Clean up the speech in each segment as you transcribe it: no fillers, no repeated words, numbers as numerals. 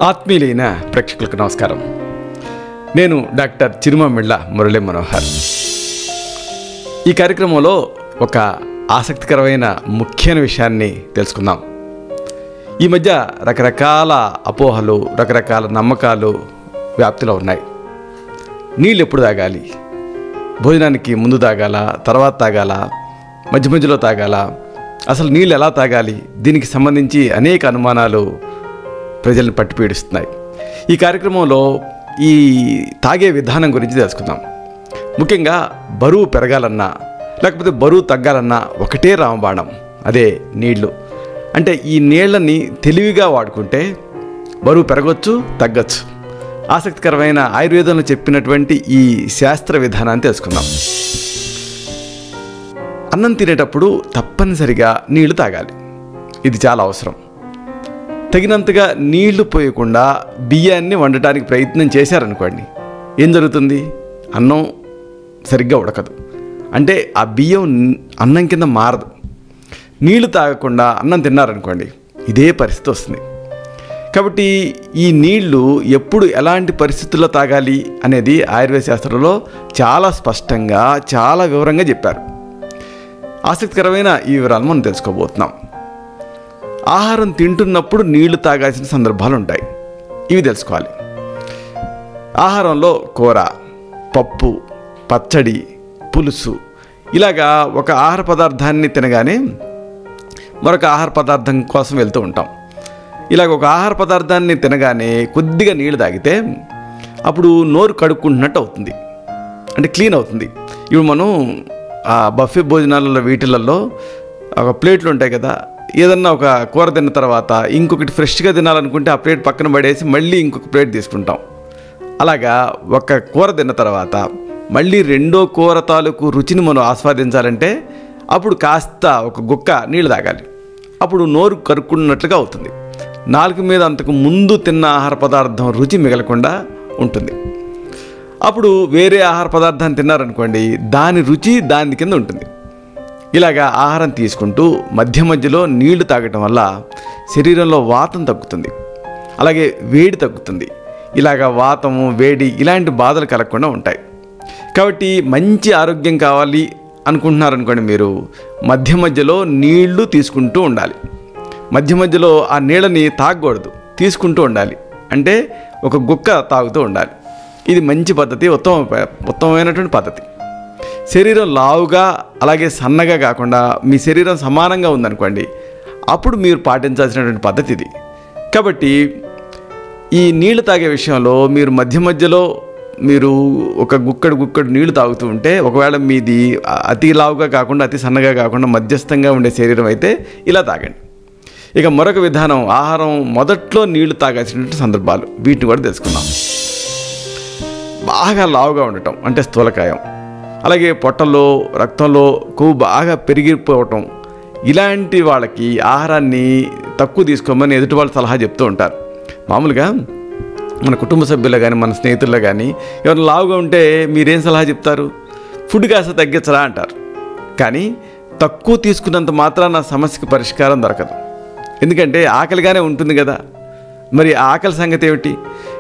ఆత్మీయులైన ప్రేక్షకులకు నమస్కారం. నేను డాక్టర్ చిరుమామిళ్ళ మురళీ మనోహర్. ఈ కార్యక్రమంలో ఒక ఆసక్తికరమైన ముఖ్యమైన విషయాన్ని తెలుసుకుందాం. ఈ మధ్య రకరకాల అపోహలు, రకరకాల నమ్మకాలు వ్యాప్తిలో ఉన్నాయి. నీళ్ళు ఎప్పుడు తాగాలి? భోజనానికి ముందు తాగాల, తర్వాత తాగాల, మధ్య మధ్యలో తాగాల, అసలు నీళ్ళు ఎలా తాగాలి? దీనికి సంబంధించి అనేక అనుమానాలు ప్రజల్ని పట్టి పీడిస్తున్నాయి. ఈ కార్యక్రమంలో ఈ తాగే విధానం గురించి తెలుసుకుందాం. ముఖ్యంగా బరువు పెరగాలన్నా లేకపోతే బరువు తగ్గాలన్నా ఒకటే రామబాణం, అదే నీళ్లు. అంటే ఈ నీళ్ళని తెలివిగా వాడుకుంటే బరువు పెరగవచ్చు, తగ్గచ్చు. ఆసక్తికరమైన ఆయుర్వేదంలో చెప్పినటువంటి ఈ శాస్త్ర విధానాన్ని తెలుసుకుందాం. అన్నం తినేటప్పుడు తప్పనిసరిగా నీళ్లు తాగాలి. ఇది చాలా అవసరం. తగినంతగా నీళ్లు పోయకుండా బియ్యాన్ని వండటానికి ప్రయత్నం చేశారనుకోండి, ఏం జరుగుతుంది? అన్నం సరిగ్గా ఉడకదు. అంటే ఆ బియ్యం అన్నం కింద మారదు. నీళ్లు తాగకుండా అన్నం తిన్నారనుకోండి, ఇదే పరిస్థితి వస్తుంది. కాబట్టి ఈ నీళ్లు ఎప్పుడు ఎలాంటి పరిస్థితుల్లో తాగాలి అనేది ఆయుర్వేద శాస్త్రంలో చాలా స్పష్టంగా, చాలా వివరంగా చెప్పారు. ఆసక్తికరమైన ఈ వివరాలు మనం తెలుసుకోబోతున్నాం. ఆహారం తింటున్నప్పుడు నీళ్లు తాగాల్సిన సందర్భాలు ఉంటాయి. ఇవి తెలుసుకోవాలి. ఆహారంలో కూర, పప్పు, పచ్చడి, పులుసు, ఇలాగా ఒక ఆహార పదార్థాన్ని తినగానే మరొక ఆహార పదార్థం కోసం వెళ్తూ ఉంటాం. ఇలాగ ఒక ఆహార పదార్థాన్ని తినగానే కొద్దిగా నీళ్లు తాగితే అప్పుడు నోరు కడుక్కుంటున్నట్టు అవుతుంది, అంటే క్లీన్ అవుతుంది. ఇప్పుడు మనం ఆ బఫే భోజనాలలో వీటిలలో ఒక ప్లేట్లు ఉంటాయి కదా, ఏదన్నా ఒక కూర తిన్న తర్వాత ఇంకొకటి ఫ్రెష్గా తినాలనుకుంటే ఆ ప్లేట్ పక్కన పడేసి మళ్ళీ ఇంకొక ప్లేట్ తీసుకుంటాం. అలాగా ఒక కూర తిన్న తర్వాత మళ్ళీ రెండో కూర తాలూకు రుచిని మనం ఆస్వాదించాలంటే అప్పుడు కాస్త ఒక గుక్క నీళ్ళు తాగాలి. అప్పుడు నోరు కరుక్కున్నట్లుగా అవుతుంది. నాలుగు మీద అంతకు ముందు తిన్న ఆహార పదార్థం రుచి మిగలకుండా ఉంటుంది. అప్పుడు వేరే ఆహార పదార్థాన్ని తిన్నారనుకోండి, దాని రుచి దాని కింద ఉంటుంది. ఇలాగా ఆహారం తీసుకుంటూ మధ్య మధ్యలో నీళ్లు తాగటం వల్ల శరీరంలో వాతం తగ్గుతుంది, అలాగే వేడి తగ్గుతుంది. ఇలాగా వాతము, వేడి ఇలాంటి బాధలు కలగకుండా ఉంటాయి. కాబట్టి మంచి ఆరోగ్యం కావాలి అనుకుంటున్నారనుకోండి, మీరు మధ్య మధ్యలో నీళ్లు తీసుకుంటూ ఉండాలి. మధ్య మధ్యలో ఆ నీళ్ళని తాగకూడదు, తీసుకుంటూ ఉండాలి. అంటే ఒక గుక్క తాగుతూ ఉండాలి. ఇది మంచి పద్ధతి, ఉత్తమమైనటువంటి పద్ధతి. శరీరం లావుగా అలాగే సన్నగా కాకుండా మీ శరీరం సమానంగా ఉందనుకోండి, అప్పుడు మీరు పాటించాల్సినటువంటి పద్ధతి ఇది. కాబట్టి ఈ నీళ్లు తాగే విషయంలో మీరు మధ్య మధ్యలో మీరు ఒక గుక్కడు నీళ్లు తాగుతూ ఉంటే, ఒకవేళ మీది అతి లావుగా కాకుండా అతి సన్నగా కాకుండా మధ్యస్థంగా ఉండే శరీరం అయితే ఇలా తాగండి. ఇక మరొక విధానం, ఆహారం మొదట్లో నీళ్లు తాగాల్సినటువంటి సందర్భాలు, వీటిని కూడా తెలుసుకుందాం. బాగా లావుగా ఉండటం అంటే స్థూలకాయం, అలాగే పొట్టలో రక్తంలో కొవ్వు బాగా పెరిగిపోవటం, ఇలాంటి వాళ్ళకి ఆహారాన్ని తక్కువ తీసుకోమని ఎదుటి వాళ్ళు సలహా చెప్తూ ఉంటారు. మామూలుగా మన కుటుంబ సభ్యుల్లో కానీ మన స్నేహితుల్లో కానీ ఎవరైనా లావుగా ఉంటే మీరేం సలహా చెప్తారు? ఫుడ్ కాస్త తగ్గించరా అంటారు. కానీ తక్కువ తీసుకున్నంత మాత్రాన సమస్యకి పరిష్కారం దొరకదు. ఎందుకంటే ఆకలిగానే ఉంటుంది కదా, మరి ఆకలి సంగతి ఏమిటి?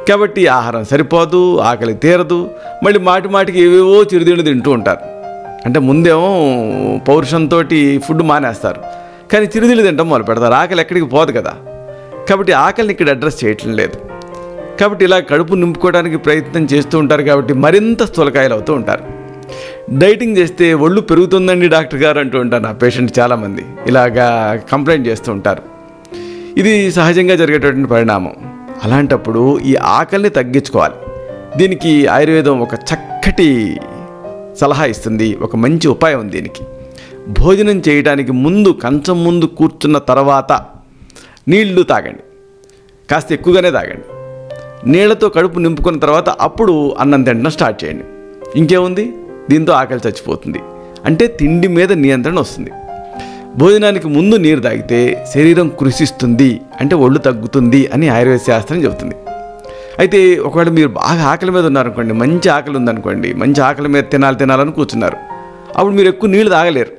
కాబట్టి ఆహారం సరిపోదు, ఆకలి తీరదు, మళ్ళీ మాటికి ఏవేవో చిరుతిండి తింటూ ఉంటారు. అంటే ముందేమో పౌరుషంతో ఫుడ్ మానేస్తారు, కానీ చిరుతిండి తింటాం మొదలు పెడతారు. ఆకలి ఎక్కడికి పోదు కదా. కాబట్టి ఆకలిని ఇక్కడ అడ్రస్ చేయటం లేదు. కాబట్టి ఇలా కడుపు నింపుకోవడానికి ప్రయత్నం చేస్తూ ఉంటారు. కాబట్టి మరింత స్థూలకాయలు అవుతూ ఉంటారు. డైటింగ్ చేస్తే ఒళ్ళు పెరుగుతుందండి డాక్టర్ గారు అంటూ ఉంటారు నా పేషెంట్ చాలామంది. ఇలాగా కంప్లైంట్ చేస్తూ ఉంటారు. ఇది సహజంగా జరిగేటటువంటి పరిణామం. అలాంటప్పుడు ఈ ఆకలిని తగ్గించుకోవాలి. దీనికి ఆయుర్వేదం ఒక చక్కటి సలహా ఇస్తుంది, ఒక మంచి ఉపాయం ఉంది దీనికి. భోజనం చేయడానికి ముందు, కంచం ముందు కూర్చున్న తర్వాత నీళ్లు తాగండి, కాస్త ఎక్కువగానే తాగండి. నీళ్లతో కడుపు నింపుకున్న తర్వాత అప్పుడు అన్నం తినడం స్టార్ట్ చేయండి. ఇంకేముంది, దీంతో ఆకలి చచ్చిపోతుంది. అంటే తిండి మీద నియంత్రణ వస్తుంది. భోజనానికి ముందు నీరు తాగితే శరీరం కృషిస్తుంది, అంటే ఒళ్ళు తగ్గుతుంది అని ఆయుర్వేద శాస్త్రం చెబుతుంది. అయితే ఒకవేళ మీరు బాగా ఆకలి మీద ఉన్నారనుకోండి, మంచి ఆకలి ఉందనుకోండి, మంచి ఆకలి మీద తినాలని కూర్చున్నారు, అప్పుడు మీరు ఎక్కువ నీళ్ళు తాగలేరు.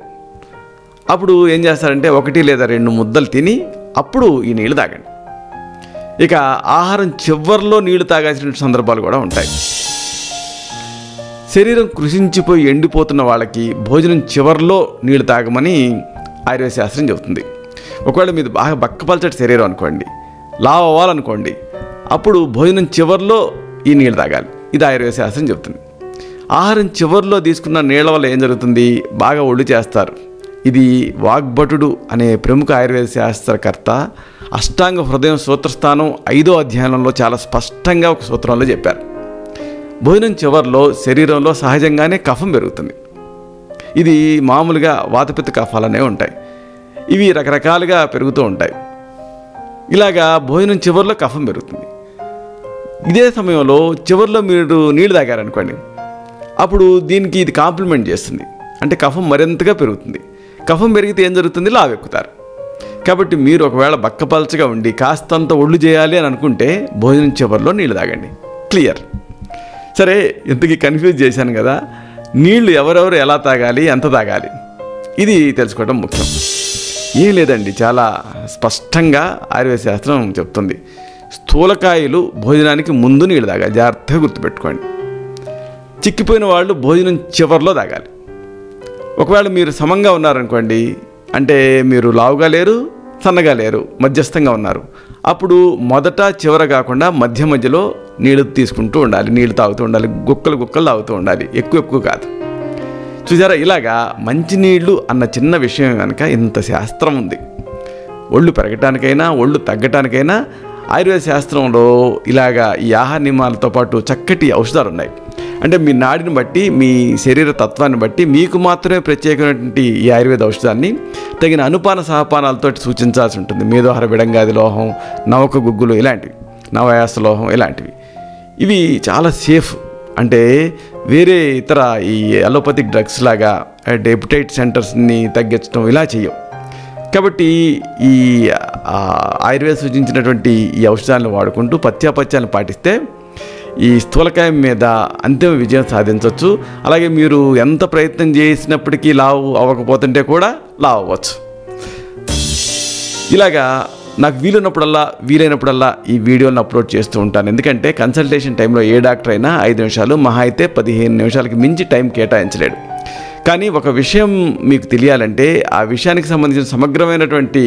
అప్పుడు ఏం చేస్తారంటే 1 లేదా 2 ముద్దలు తిని అప్పుడు ఈ నీళ్ళు తాగండి. ఇక ఆహారం చివర్లో నీళ్లు తాగాల్సిన సందర్భాలు కూడా ఉంటాయి. శరీరం కృషించిపోయి ఎండిపోతున్న వాళ్ళకి భోజనం చివర్లో నీళ్లు తాగమని ఆయుర్వేద శాస్త్రం చెబుతుంది. ఒకవేళ మీది బాగా బక్కపల్చటి శరీరం అనుకోండి, లావు అవ్వాలనుకోండి, అప్పుడు భోజనం చివర్లో ఈ నీళ్ళు తాగాలి. ఇది ఆయుర్వేద శాస్త్రం చెబుతుంది. ఆహారం చివర్లో తీసుకున్న నీళ్ళ వల్ల ఏం జరుగుతుంది? బాగా ఒళ్ళు చేస్తారు. ఇది వాగ్భటుడు అనే ప్రముఖ ఆయుర్వేద శాస్త్రకర్త అష్టాంగ హృదయం సూత్రస్థానం 5వ అధ్యాయంలో చాలా స్పష్టంగా ఒక సూత్రంలో చెప్పారు. భోజనం చివర్లో శరీరంలో సహజంగానే కఫం పెరుగుతుంది. ఇది మామూలుగా వాతపిత్త కఫాలనే ఉంటాయి. ఇవి రకరకాలుగా పెరుగుతూ ఉంటాయి. ఇలాగా భోజనం చివర్లో కఫం పెరుగుతుంది. ఇదే సమయంలో చివర్లో మీరు నీళ్ళు తాగారనుకోండి, అప్పుడు దీనికి ఇది కాంప్లిమెంట్ చేస్తుంది. అంటే కఫం మరింతగా పెరుగుతుంది. కఫం పెరిగితే ఏం జరుగుతుంది? లావెక్కుతారు. కాబట్టి మీరు ఒకవేళ బక్కపల్చగా ఉండి కాస్తంత ఒళ్ళు చేయాలి అని అనుకుంటే భోజనం చివర్లో నీళ్ళు తాగండి. క్లియర్. సరే, ఇంతకీ కన్ఫ్యూజ్ చేశాను కదా. నీళ్లు ఎవరెవరు ఎలా తాగాలి, ఎంత తాగాలి, ఇది తెలుసుకోవడం ముఖ్యం. ఏం లేదండి, చాలా స్పష్టంగా ఆయుర్వేద శాస్త్రం చెప్తుంది. స్థూలకాయలు భోజనానికి ముందు నీళ్ళు తాగాలి. జాగ్రత్తగా గుర్తుపెట్టుకోండి. చిక్కిపోయిన వాళ్ళు భోజనం చివర్లో తాగాలి. ఒకవేళ మీరు సమంగా ఉన్నారనుకోండి, అంటే మీరు లావుగా లేరు, సన్నగా లేరు, మధ్యస్థంగా ఉన్నారు, అప్పుడు మొదట చివర కాకుండా మధ్య మధ్యలో నీళ్ళు తీసుకుంటూ ఉండాలి. నీళ్ళు తాగుతూ ఉండాలి. గుక్కలు తాగుతూ ఉండాలి. ఎక్కువ కాదు. చూసారా, ఇలాగా మంచినీళ్ళు అన్న చిన్న విషయం కనుక ఇంత శాస్త్రం ఉంది. ఒళ్ళు పెరగటానికైనా ఒళ్ళు తగ్గటానికైనా ఆయుర్వేద శాస్త్రంలో ఇలాగా ఈ ఆహార నియమాలతో పాటు చక్కటి ఔషధాలు ఉన్నాయి. అంటే మీ నాడిని బట్టి, మీ శరీర తత్వాన్ని బట్టి మీకు మాత్రమే ప్రత్యేకమైనటువంటి ఈ ఆయుర్వేద ఔషధాన్ని తగిన అనుపాన సహపానాలతో సూచించాల్సి ఉంటుంది. మేదోహర విడంగాది లోహం, నవక గుగ్గులు ఇలాంటివి, నవయాస లోహం ఇలాంటివి. ఇవి చాలా సేఫ్. అంటే వేరే ఇతర ఈ అలోపతిక్ డ్రగ్స్ లాగా హెపటైటిస్ సెంటర్స్ని తగ్గించడం ఇలా చేయవు. కాబట్టి ఈ ఆయుర్వేద సూచించినటువంటి ఈ ఔషధాలను వాడుకుంటూ పథ్యాపథ్యాలను పాటిస్తే ఈ స్థూలకాయం మీద అంతిమ విజయం సాధించవచ్చు. అలాగే మీరు ఎంత ప్రయత్నం చేసినప్పటికీ లావు అవ్వకపోతుంటే కూడా లావు అవ్వచ్చు. ఇలాగా నాకు వీలైనప్పుడల్లా ఈ వీడియోలను అప్లోడ్ చేస్తూ ఉంటాను. ఎందుకంటే కన్సల్టేషన్ టైంలో ఏ డాక్టర్ అయినా 5 నిమిషాలు, మహా అయితే 15 నిమిషాలకి మించి టైం కేటాయించలేడు. కానీ ఒక విషయం మీకు తెలియాలంటే ఆ విషయానికి సంబంధించిన సమగ్రమైనటువంటి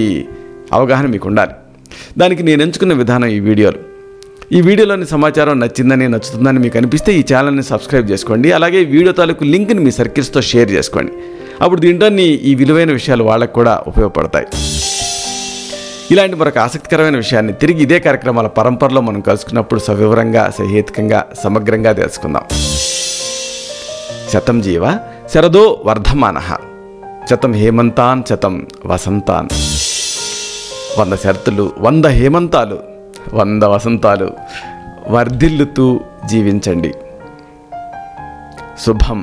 అవగాహన మీకు ఉండాలి. దానికి నేను ఎంచుకున్న విధానం ఈ వీడియోలోని సమాచారం నచ్చుతుందని మీకు అనిపిస్తే ఈ ఛానల్ని సబ్స్క్రైబ్ చేసుకోండి. అలాగే వీడియో తాలూకు లింక్ని మీ సర్కిల్స్తో షేర్ చేసుకోండి. అప్పుడు దీంట్లోని ఈ విలువైన విషయాలు వాళ్ళకు కూడా ఉపయోగపడతాయి. ఇలాంటి మరొక ఆసక్తికరమైన విషయాన్ని తిరిగి ఇదే కార్యక్రమాల పరంపరలో మనం కలుసుకున్నప్పుడు సవివరంగా, సహేతుకంగా, సమగ్రంగా తెలుసుకుందాం. శతం జీవ శరదో వర్ధమానః, శతం హేమంతాన్ శతం వసంతాన్. 100 శరతులు, 100 హేమంతాలు, 100 వసంతాలు వర్ధిల్లుతూ జీవించండి. శుభం.